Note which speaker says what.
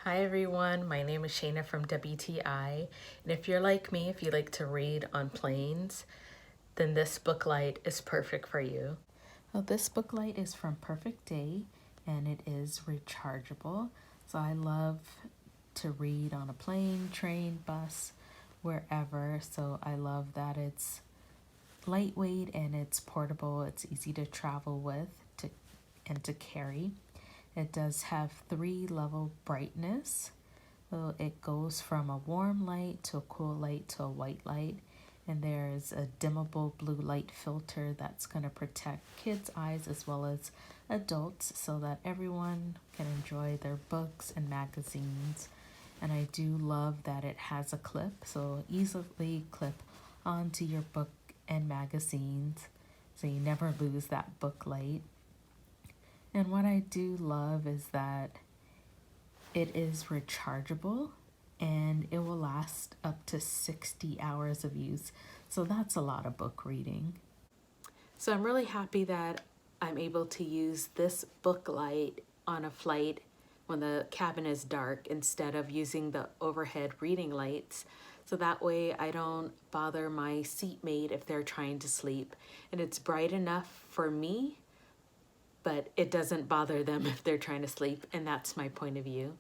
Speaker 1: Hi everyone, my name is Shayna from WTI, and if you're like me, if you like to read on planes, then this book light is perfect for you. Well, this book light is from Perfect Day, and it is rechargeable. So I love to read on a plane, train, bus, wherever. So I love that it's lightweight and it's portable. It's easy to travel with and to carry. It does have 3-level brightness. So it goes from a warm light to a cool light to a white light. And there's a dimmable blue light filter that's going to protect kids' eyes as well as adults so that everyone can enjoy their books and magazines. And I do love that it has a clip, so easily clip onto your book and magazines so you never lose that book light. And what I do love is that it is rechargeable and it will last up to 60 hours of use. So that's a lot of book reading. So I'm really happy that I'm able to use this book light on a flight when the cabin is dark instead of using the overhead reading lights. So that way I don't bother my seatmate if they're trying to sleep. And it's bright enough for me, but it doesn't bother them if they're trying to sleep, and that's my point of view.